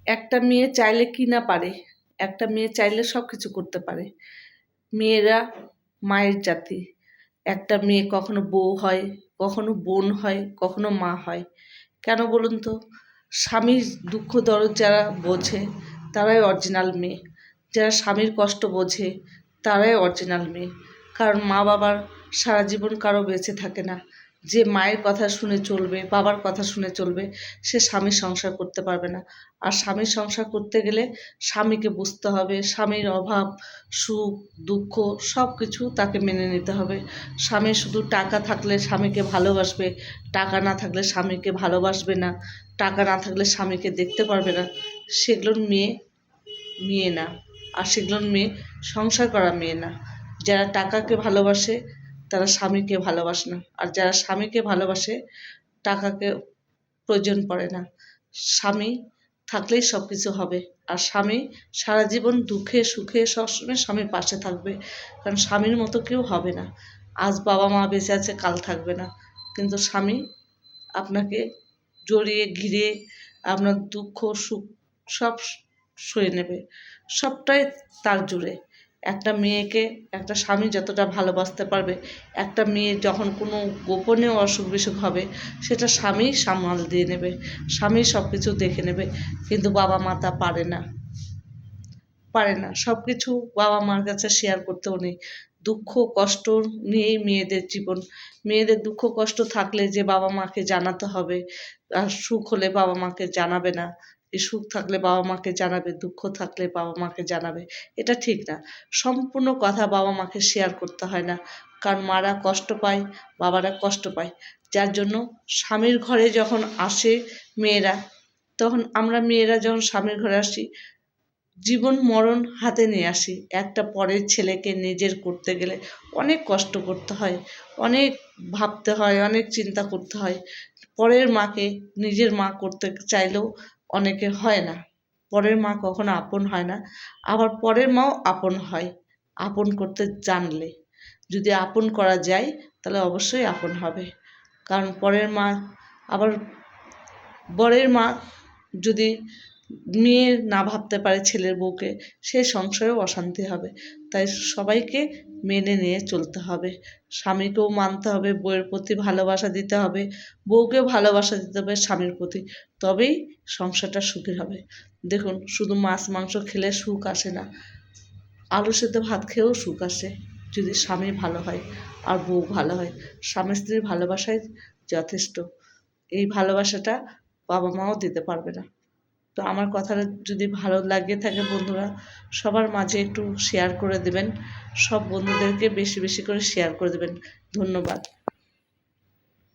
একটা মেয়ে চাইলে কি না পারে, একটা মেয়ে চাইলে সব কিছু করতে পারে। মেয়েরা মায়ের জাতি। একটা মেয়ে কখনো বউ হয়, কখনো বোন হয়, কখনো মা হয়। কেন বলুন তো? স্বামীর দুঃখ দরদ যারা বোঝে তারাই অরিজিনাল মেয়ে। যারা স্বামীর কষ্ট বোঝে তারাই অরিজিনাল মেয়ে। কারণ মা বাবার সারা জীবন কারো বেঁচে থাকে না। যে মায়ের কথা শুনে চলবে, বাবার কথা শুনে চলবে, সে স্বামীর সংসার করতে পারবে না। আর স্বামীর সংসার করতে গেলে স্বামীকে বুঝতে হবে, স্বামীর অভাব, সুখ, দুঃখ সব কিছু তাকে মেনে নিতে হবে। স্বামীর শুধু টাকা থাকলে স্বামীকে ভালোবাসবে, টাকা না থাকলে স্বামীকে ভালোবাসবে না, টাকা না থাকলে স্বামীকে দেখতে পারবে না। সেগুলোর মেয়ে মেয়ে না। আর সেগুলোর মেয়ে সংসার করা মেয়ে না। যারা টাকাকে ভালোবাসে তারা স্বামীকে ভালোবাসে না। আর যারা স্বামীকে ভালোবাসে টাকাকে প্রয়োজন পড়ে না। স্বামী থাকলেই সব কিছু হবে। আর স্বামী সারা জীবন দুঃখে সুখে সবসময় স্বামীর পাশে থাকবে। কারণ স্বামীর মতো কেউ হবে না। আজ বাবা মা বেঁচে আছে, কাল থাকবে না, কিন্তু স্বামী আপনাকে জড়িয়ে ঘিরে আপনার দুঃখ সুখ সব সয়ে নেবে। সবটাই তার জুড়ে। একটা মেয়েকে একটা স্বামী যতটা ভালোবাসতে পারবে, একটা মেয়ে যখন কোনো গোপনে অসুখ বিসুখ হবে সেটা স্বামীই সামাল দিয়ে নেবে, স্বামী সব কিছু দেখে নেবে। কিন্তু বাবা মা তা পারে না, পারে না। সব কিছু বাবা মার কাছে শেয়ার করতেও নেই। দুঃখ কষ্ট নিয়েই মেয়েদের জীবন। মেয়েদের দুঃখ কষ্ট থাকলে যে বাবা মাকে জানাতে হবে, আর সুখ হলে বাবা মাকে জানাবে না, এই সুখ থাকলে বাবা মাকে জানাবে, দুঃখ থাকলে বাবা মাকে জানাবে, এটা ঠিক না। সম্পূর্ণ কথা বাবা মাকে শেয়ার করতে হয় না। কারণ মারা কষ্ট পায়, বাবারা কষ্ট পায়। যার জন্য স্বামীর ঘরে যখন আসে মেয়েরা, তখন আমরা মেয়েরা যখন স্বামীর ঘরে আসি জীবন মরণ হাতে নিয়ে আসি। একটা পরের ছেলেকে নিজের করতে গেলে অনেক কষ্ট করতে হয়, অনেক ভাবতে হয়, অনেক চিন্তা করতে হয়। পরের মাকে নিজের মা করতে চাইলেও অনেকের হয় না। পরের মা কখনো আপন হয় না। আবার পরের মাও আপন হয়, আপন করতে জানলে। যদি আপন করা যায় তাহলে অবশ্যই আপন হবে। কারণ পরের মা, আবার বরের মা যদি মেয়ে না ভাবতে পারে ছেলের বউকে, সে সংসারেও অশান্তি হবে। তাই সবাইকে মেনে নিয়ে চলতে হবে। স্বামীকেও মানতে হবে, বউয়ের প্রতি ভালোবাসা দিতে হবে, বউকেও ভালোবাসা দিতে হবে স্বামীর প্রতি। তবেই সংসারটা সুখের হবে। দেখুন, শুধু মাছ মাংস খেলে সুখ আসে না, আলু সেদ্ধ ভাত খেয়েও সুখ আসে যদি স্বামী ভালো হয় আর বউ ভালো হয়। স্বামী স্ত্রীর ভালোবাসাই যথেষ্ট। এই ভালোবাসাটা বাবা মাও দিতে পারবে না। তো আমার কথাটা যদি ভালো লাগে থাকে বন্ধুরা, সবার মাঝে একটু শেয়ার করে দেবেন। সব বন্ধুদেরকে বেশি বেশি করে শেয়ার করে দেবেন। ধন্যবাদ।